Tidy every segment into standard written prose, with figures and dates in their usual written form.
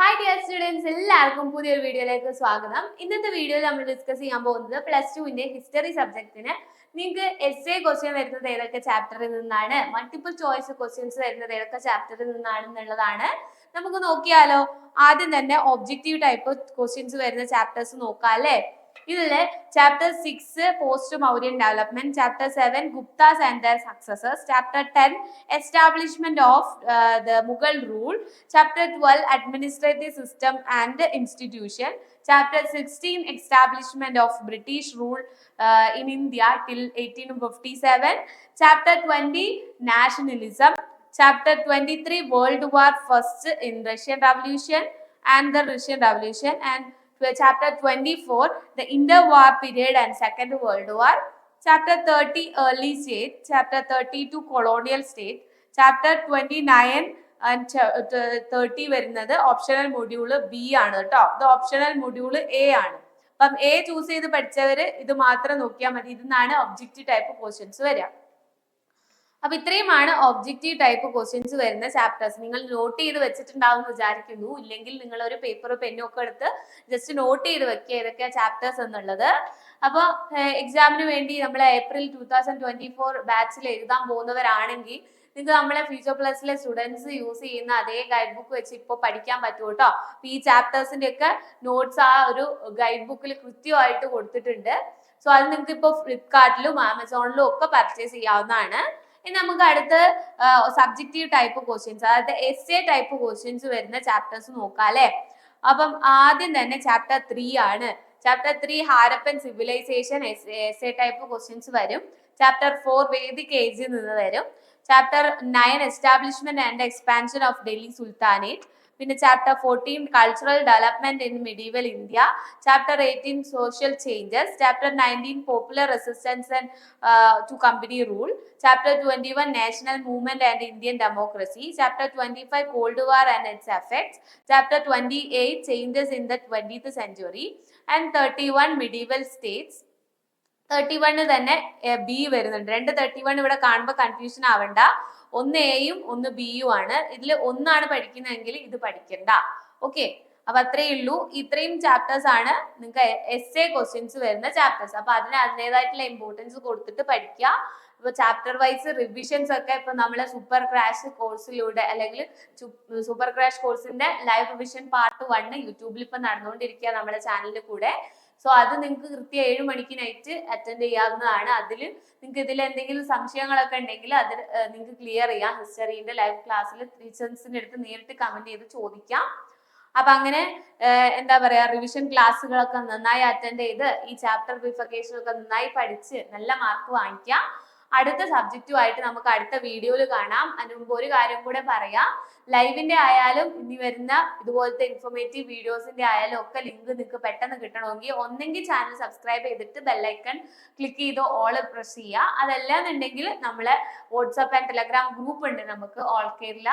Hi dear students, എല്ലാവർക്കും പുതിയൊരു വീഡിയോയിലേക്ക് സ്വാഗതം. ഇന്നത്തെ വീഡിയോയിൽ നമ്മൾ ഡിസ്കസ് ചെയ്യാൻ പോകുന്നത് +2 ഹിസ്റ്ററി സബ്ജക്റ്റിന് നിങ്ങൾക്ക് എസ്സേ ക്വസ്റ്റ്യൻ വരുന്നത് ഏതൊക്കെ ചാപ്റ്ററിൽ നിന്നാണ്, മൾട്ടിപ്പിൾ ചോയ്സ് ക്വസ്റ്റ്യൻസ് വരുന്നത് ഏതൊക്കെ ചാപ്റ്ററിൽ നിന്നാണെന്നുള്ളതാണ്. നമുക്ക് നോക്കിയാലോ. ആദ്യം തന്നെ ഒബ്ജക്റ്റീവ് ടൈപ്പ് ക്വസ്റ്റ്യൻസ് വരുന്ന ചാപ്റ്റേഴ്സ് നോക്കാം അല്ലേ. ഇതില് chapter 6 post Mauryan development, chapter 7 Guptas and their successors, chapter 10 establishment of the Mughal rule, chapter 12 administrative system and institution, chapter 16 establishment of British rule in India till 1857, chapter 20 nationalism, chapter 23 World War First in Russian Revolution and the Russian Revolution, and chapter 24 the interwar period and Second World War, chapter 30 early state, chapter 32 colonial state, chapter 29 and 30 വരുന്നത് optional module B ആണ് കേട്ടോ. ഇത് optional module A ആണ്. അപ്പം A choose ചെയ്ത് പഠിച്ചവര് ഇത് മാത്രം നോക്കിയാൽ മതി. ഇതിന്നാണ് ഒബ്ജക്റ്റീവ് ടൈപ്പ് ക്വസ്റ്റ്യൻസ് വരിക. അപ്പൊ ഇത്രയുമാണ് ഒബ്ജക്റ്റീവ് ടൈപ്പ് ക്വസ്റ്റ്യൻസ് വരുന്ന ചാപ്റ്റേഴ്സ്. നിങ്ങൾ നോട്ട് ചെയ്ത് വെച്ചിട്ടുണ്ടാവും വിചാരിക്കുന്നു. ഇല്ലെങ്കിൽ നിങ്ങൾ ഒരു പേപ്പറും പെന്നും ഒക്കെ എടുത്ത് ജസ്റ്റ് നോട്ട് ചെയ്ത് വെക്കുക ഏതൊക്കെ ചാപ്റ്റേഴ്സ് എന്നുള്ളത്. അപ്പോൾ എക്സാമിന് വേണ്ടി നമ്മൾ ഏപ്രിൽ 2024 ബാച്ചിൽ എഴുതാൻ പോകുന്നവരാണെങ്കിൽ നിങ്ങൾക്ക് നമ്മളെ ഫ്യൂച്ചർ പ്ലസിലെ സ്റ്റുഡൻസ് യൂസ് ചെയ്യുന്ന അതേ ഗൈഡ് ബുക്ക് വെച്ച് ഇപ്പോൾ പഠിക്കാൻ പറ്റും കേട്ടോ. ഈ ചാപ്റ്റേഴ്സിന്റെ ഒക്കെ നോട്ട്സ് ആ ഒരു ഗൈഡ് ബുക്കിൽ കൃത്യമായിട്ട് കൊടുത്തിട്ടുണ്ട്. സോ അത് നിങ്ങൾക്ക് ഇപ്പോൾ ഫ്ലിപ്കാർട്ടിലും ആമസോണിലും ഒക്കെ പർച്ചേസ് ചെയ്യാവുന്നതാണ്. ഇനി നമുക്ക് അടുത്ത സബ്ജക്റ്റീവ് ടൈപ്പ് ക്വസ്റ്റ്യൻസ്, അതായത് എസ്സേ ടൈപ്പ് ക്വസ്റ്റ്യൻസ് വരുന്ന ചാപ്റ്റേഴ്സ് നോക്കാം അല്ലെ. അപ്പം ആദ്യം തന്നെ ചാപ്റ്റർ 3 ആണ്. Chapter 3 Harappan civilisation essay type questions വരും. ചാപ്റ്റർ 4 വേദിക് ഏജിൽ നിന്ന് വരും. Chapter 9 establishment and expansion of Delhi sultanate. പിന്നെ chapter 14 cultural development in medieval India. Chapter 18 social changes. Chapter 19 popular resistance to company rule. Chapter 21 national movement and Indian democracy. Chapter 25 called war and it's effects. Chapter 28 changes in the 20th century and 31 medieval States. 31 തന്നെ B വരുന്നുണ്ട്. 31 ഇവിടെ കാണുമ്പോൾ confusion ആവണ്ട. ഒന്ന് എയും ഒന്ന് ബിയും ആണ്. ഇതിൽ ഒന്നാണ് പഠിക്കുന്നതെങ്കിൽ ഇത് പഠിക്കണ്ട. ഓക്കെ, അപ്പൊ അത്രയേ ഉള്ളൂ. ഇത്രയും ചാപ്റ്റേഴ്സ് ആണ് നിങ്ങൾക്ക് എസ്സേ ക്വസ്റ്റ്യൻസ് വരുന്ന ചാപ്റ്റേഴ്സ്. അപ്പൊ അതിന് അതിൻ്റെതായിട്ടുള്ള ഇമ്പോർട്ടൻസ് കൊടുത്തിട്ട് പഠിക്കുക. ഇപ്പൊ ചാപ്റ്റർ വൈസ് റിവിഷൻസ് ഒക്കെ ഇപ്പൊ നമ്മളെ സൂപ്പർ ക്രാഷ് കോഴ്സിലൂടെ അല്ലെങ്കിൽ സൂപ്പർ ക്രാഷ് കോഴ്സിന്റെ ലൈവ് റിവിഷൻ പാർട്ട് 1 യൂട്യൂബിൽ ഇപ്പൊ നടന്നുകൊണ്ടിരിക്കുക നമ്മുടെ ചാനലിന്റെ കൂടെ. സോ അത് നിങ്ങൾക്ക് കൃത്യം 7 മണിക്ക് നൈറ്റ് അറ്റൻഡ് ചെയ്യാവുന്നതാണ്. അതിൽ നിങ്ങൾക്ക് ഇതിൽ എന്തെങ്കിലും സംശയങ്ങളൊക്കെ ഉണ്ടെങ്കിൽ അത് നിങ്ങൾക്ക് ക്ലിയർ ചെയ്യാം. ഹിസ്റ്ററിന്റെ ലൈവ് ക്ലാസ്സിൽ ടീച്ചേഴ്സിന്റെ അടുത്ത് നേരിട്ട് കമന്റ് ചെയ്ത് ചോദിക്കാം. അപ്പൊ അങ്ങനെ എന്താ പറയാ, റിവിഷൻ ക്ലാസ്സുകളൊക്കെ നന്നായി അറ്റൻഡ് ചെയ്ത് ഈ ചാപ്റ്റർ ബിഫിക്കേഷൻ ഒക്കെ നന്നായി പഠിച്ച് നല്ല മാർക്ക് വാങ്ങിക്കാം. അടുത്ത സബ്ജക്റ്റുമായിട്ട് നമുക്ക് അടുത്ത വീഡിയോയിൽ കാണാം. അതിന് മുമ്പ് ഒരു കാര്യം കൂടെ പറയാം. ലൈവിന്റെ ആയാലും ഇനി വരുന്ന ഇതുപോലത്തെ ഇൻഫോർമേറ്റീവ് വീഡിയോസിന്റെ ആയാലും ഒക്കെ ലിങ്ക് നിങ്ങൾക്ക് പെട്ടെന്ന് കിട്ടണമെങ്കിൽ ഒന്നെങ്കിൽ ചാനൽ സബ്സ്ക്രൈബ് ചെയ്തിട്ട് ബെല്ലൈക്കൺ ക്ലിക്ക് ചെയ്ത് ഓൾ പ്രസ് ചെയ്യുക. അതല്ലാന്നുണ്ടെങ്കിൽ നമ്മളെ വാട്സ്ആപ്പ് ആൻഡ് ടെലഗ്രാം ഗ്രൂപ്പ് ഉണ്ട് നമുക്ക് all Kerala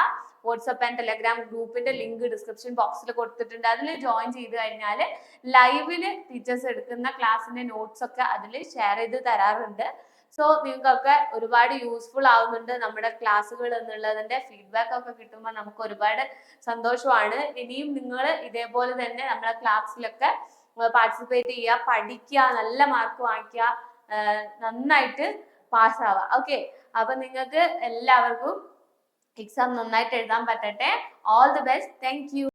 WhatsApp and Telegram ഗ്രൂപ്പിന്റെ ലിങ്ക് ഡിസ്ക്രിപ്ഷൻ ബോക്സിൽ കൊടുത്തിട്ടുണ്ട്. അതിൽ ജോയിൻ ചെയ്ത് കഴിഞ്ഞാൽ ലൈവില് ടീച്ചേഴ്സ് എടുക്കുന്ന ക്ലാസ്സിന്റെ നോട്ട്സ് ഒക്കെ അതിൽ ഷെയർ ചെയ്ത് തരാറുണ്ട്. സോ നിങ്ങൾക്കൊക്കെ ഒരുപാട് യൂസ്ഫുൾ ആവുന്നുണ്ട് നമ്മുടെ ക്ലാസ്സുകൾ എന്നുള്ളതിന്റെ ഫീഡ്ബാക്ക് ഒക്കെ കിട്ടുമ്പോൾ നമുക്ക് ഒരുപാട് സന്തോഷമാണ്. ഇനിയും നിങ്ങൾ ഇതേപോലെ തന്നെ നമ്മളെ ക്ലാസ്സിലൊക്കെ പാർട്ടിസിപ്പേറ്റ് ചെയ്യുക, പഠിക്കുക, നല്ല മാർക്ക് വാങ്ങിക്കുക, നന്നായിട്ട് പാസ്സാവുക. ഓക്കെ, അപ്പൊ നിങ്ങൾക്ക് എല്ലാവർക്കും എക്സാം നന്നായിട്ട് എഴുതാൻ പറ്റട്ടെ. All the best. Thank U.